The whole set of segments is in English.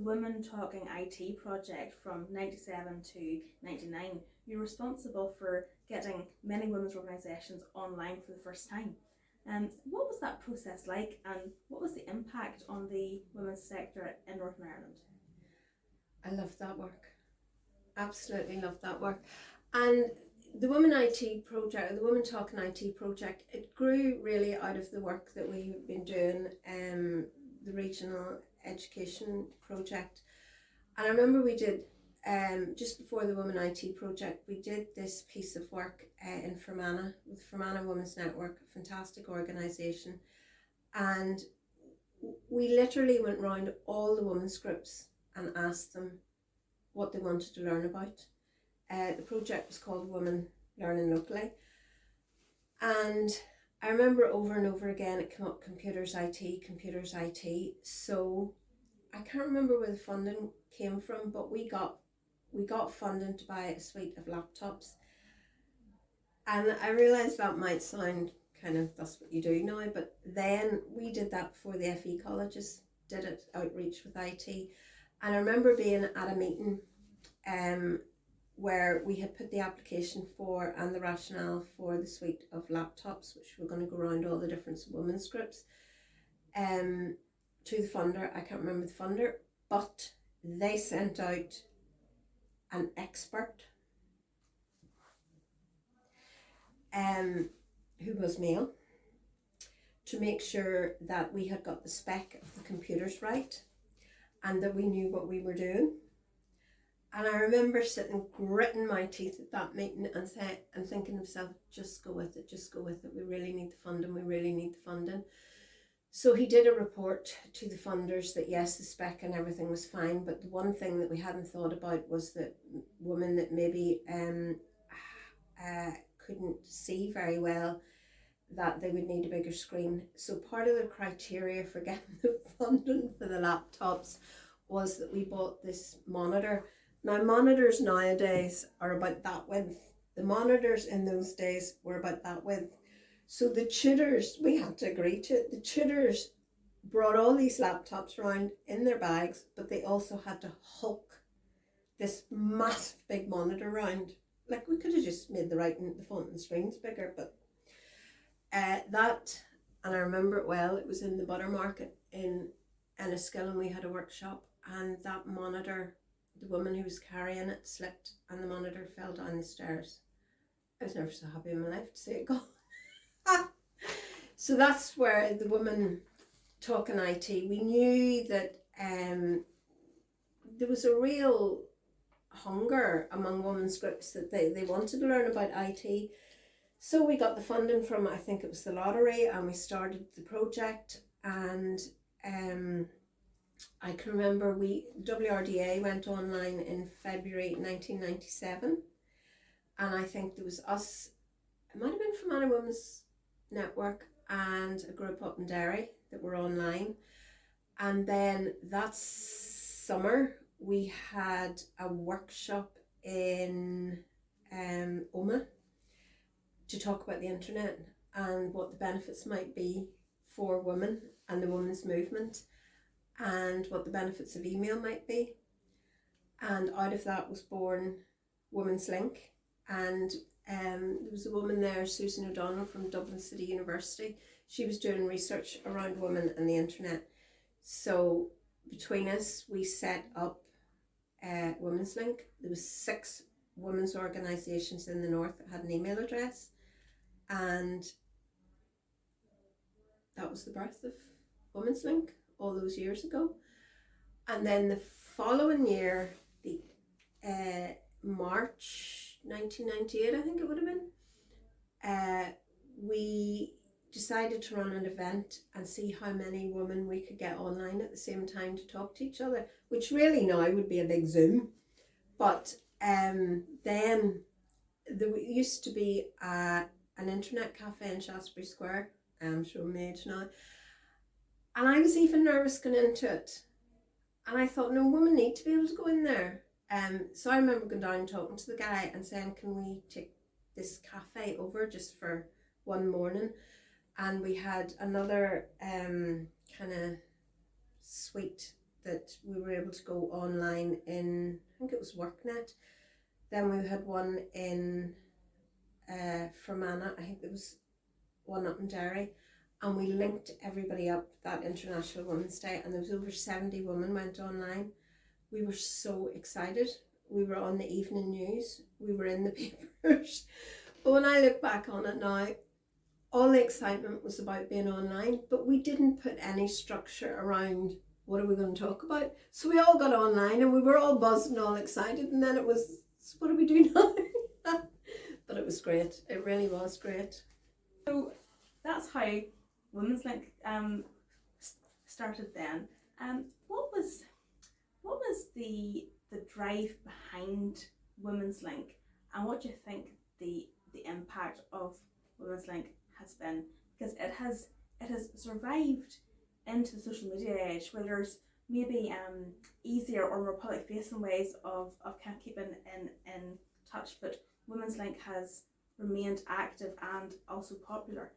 Women Talking IT project from 97 to 99, you're responsible for getting many women's organisations online for the first time. What was that process like, and what was the impact on the women's sector in Northern Ireland? I love that work. Absolutely love that work. And the Women IT project, or the Women Talking IT project, it grew really out of the work that we've been doing, the regional education project. And I remember we did, just before the Women IT project, we did this piece of work in Fermanagh, with Fermanagh Women's Network, a fantastic organisation. And we literally went round all the women's groups and asked them what they wanted to learn about. The project was called Women Learning Locally. And I remember over and over again it came up, computers IT. So I can't remember where the funding came from, but we got funding to buy a suite of laptops. And I realised that might sound kind of, that's what you do now, but then we did that before the FE colleges did it, outreach with IT. And I remember being at a meeting where we had put the application for and the rationale for the suite of laptops, which were going to go around all the different women's groups, to the funder. I can't remember the funder, but they sent out an expert who was male, to make sure that we had got the spec of the computers right and that we knew what we were doing. And I remember sitting gritting my teeth at that meeting and thinking to myself, just go with it, we really need the funding. So he did a report to the funders that yes, the spec and everything was fine, but the one thing that we hadn't thought about was that women that maybe couldn't see very well, that they would need a bigger screen. So part of the criteria for getting the funding for the laptops was that we bought this monitor. Now, monitors nowadays are about that width. The monitors in those days were about that width. So the tutors, we had to agree to it. The tutors brought all these laptops around in their bags, but they also had to hulk this massive big monitor around. Like, we could have just made the writing, the font and the screens bigger, but that, and I remember it well, it was in the butter market in Enniskillen, and we had a workshop, and that monitor, the woman who was carrying it slipped and the monitor fell down the stairs. I was never so happy in my life to see it go. So that's where the Women Talking IT, we knew that there was a real hunger among women's groups that they wanted to learn about IT. So we got the funding from, I think it was the lottery, and we started the project. And I can remember WRDA went online in February 1997, and I think there was us, it might have been from Anna Women's Network and a group up in Derry that were online. And then that summer we had a workshop in Oma to talk about the internet and what the benefits might be for women and the women's movement, and what the benefits of email might be. And out of that was born Women's Link. And there was a woman there, Susan O'Donnell from Dublin City University. She was doing research around women and the internet. So between us, we set up Women's Link. There was 6 women's organisations in the north that had an email address, and that was the birth of Women's Link all those years ago. And then the following year, the March 1998, I think it would have been, we decided to run an event and see how many women we could get online at the same time to talk to each other, which really now would be a big Zoom. But then there used to be an internet cafe in Shaftesbury Square. I'm showing my age now. And I was even nervous going into it. And I thought, no, women need to be able to go in there. So I remember going down and talking to the guy and saying, can we take this cafe over just for one morning? And we had another kind of suite that we were able to go online in, I think it was WorkNet. Then we had one in Fermanagh, I think there was one up in Derry, and we linked everybody up that International Women's Day, and there was over 70 women went online. We were so excited. We were on the evening news, we were in the papers. But when I look back on it now, all the excitement was about being online, but we didn't put any structure around what are we going to talk about. So we all got online and we were all buzzed and all excited, and then it was, so what do we do now? But it was great. It really was great. So that's how Women's Link started then. What was the drive behind Women's Link, and what do you think the impact of Women's Link has been? Because it has survived into the social media age, where there's maybe easier or more public facing ways of kind of keeping in touch, but Women's Link has remained active and also popular.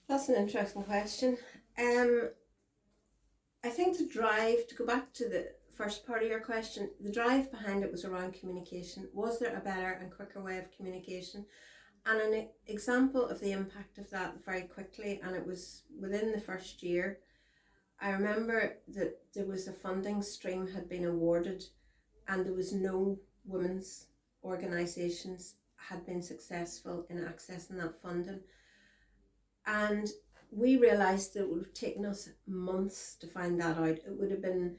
That's an interesting question. I think the drive, to go back to the first part of your question, the drive behind it was around communication. Was there a better and quicker way of communication? And an example of the impact of that very quickly, and it was within the first year, I remember that there was a funding stream had been awarded, and there was no women's organisations had been successful in accessing that funding. And we realised that it would have taken us months to find that out. It would have been,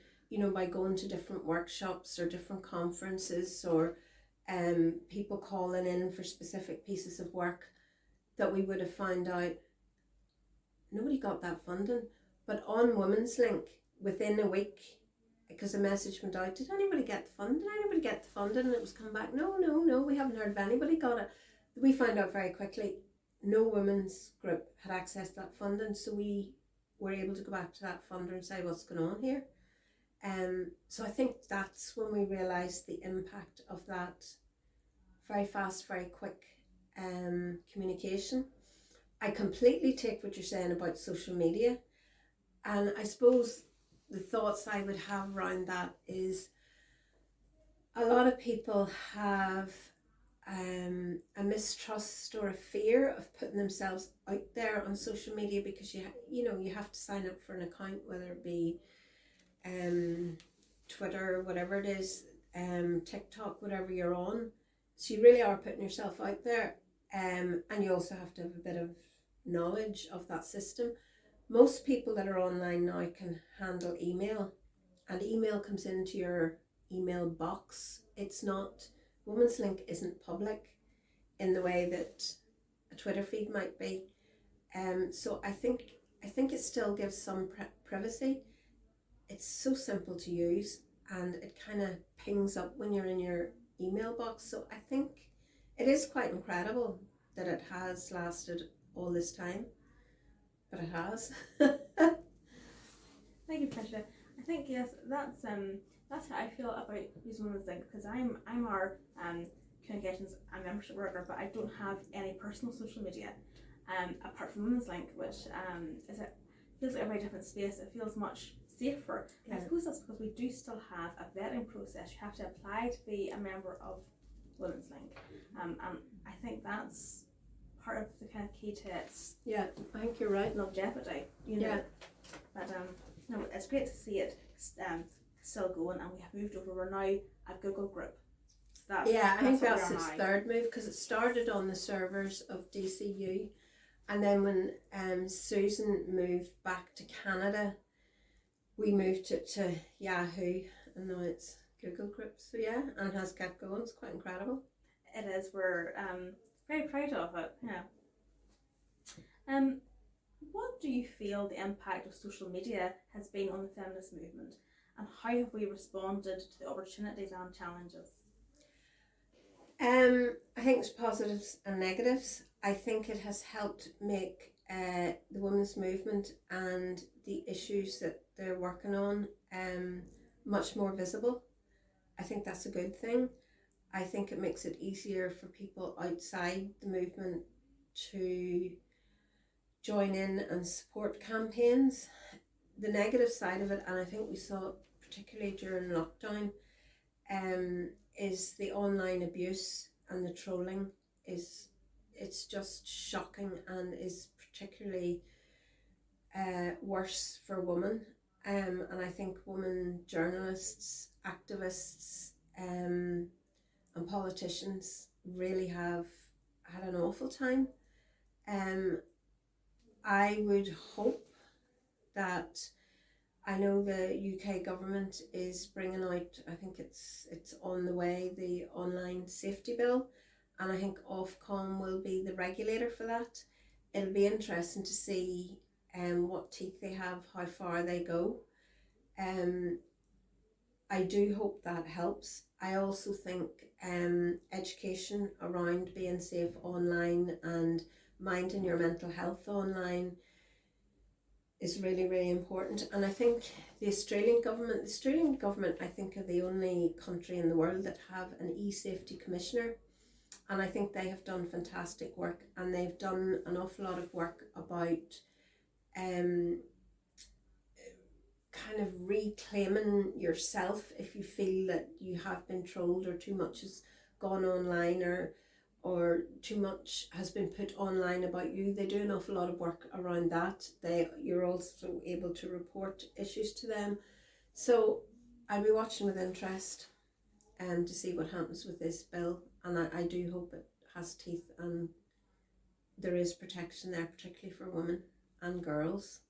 by going to different workshops or different conferences, or people calling in for specific pieces of work, that we would have found out nobody got that funding. But on Women's Link, within a week, because a message went out, did anybody get the funding? Did anybody get the funding? And it was come back, no, we haven't heard of anybody got it. We found out very quickly no women's group had accessed that funding, so we were able to go back to that funder and say, what's going on here? So I think that's when we realised the impact of that very fast, very quick communication. I completely take what you're saying about social media, and I suppose the thoughts I would have around that is a lot of people have a mistrust or a fear of putting themselves out there on social media, because you have to sign up for an account, whether it be Twitter, whatever it is, TikTok, whatever you're on. So you really are putting yourself out there, and you also have to have a bit of knowledge of that system. Most people that are online now can handle email, and email comes into your email box. It's not, Women's Link isn't public in the way that a Twitter feed might be. So I think it still gives some privacy. It's so simple to use, and it kind of pings up when you're in your email box. So I think it is quite incredible that it has lasted all this time, but it has. Thank you, Patricia. I think, yes, that's how I feel about using Women's Link, because I'm our communications and membership worker, but I don't have any personal social media apart from Women's Link, which feels like a very different space. It feels much safer. Yeah. I suppose that's because we do still have a vetting process. You have to apply to be a member of Women's Link, and I think that's part of the kind of key to its. Yeah, I think you're right. Longevity, Yeah. But no, it's great to see it still going, and we have moved over. We're now a Google group. I think that's its third move, because it started on the servers of DCU, and then when Susan moved back to Canada, we moved it to Yahoo, and now it's Google Groups. So yeah, and it has kept going. It's quite incredible. It is. We're very proud of it. Yeah. What do you feel the impact of social media has been on the feminist movement, and how have we responded to the opportunities and challenges? I think there's positives and negatives. I think it has helped make the women's movement and the issues that they're working on much more visible. I think that's a good thing. I think it makes it easier for people outside the movement to join in and support campaigns. the negative side of it, and I think we saw it particularly during lockdown, is the online abuse and the trolling. It's just shocking and is particularly worse for women. And I think women journalists, activists, and politicians really have had an awful time. I would hope that, I know the UK government is bringing out, I think it's on the way, the online safety bill, and I think Ofcom will be the regulator for that. It'll be interesting to see what teeth they have, how far they go. I do hope that helps. I also think education around being safe online and minding your mental health online is really, really important. And I think the Australian government I think are the only country in the world that have an e-safety commissioner, and I think they have done fantastic work, and they've done an awful lot of work about kind of reclaiming yourself if you feel that you have been trolled or too much has gone online, or too much has been put online about you. They do an awful lot of work around that. You're also able to report issues to them. So I'll be watching with interest to see what happens with this bill, and I do hope it has teeth and there is protection there, particularly for women and girls.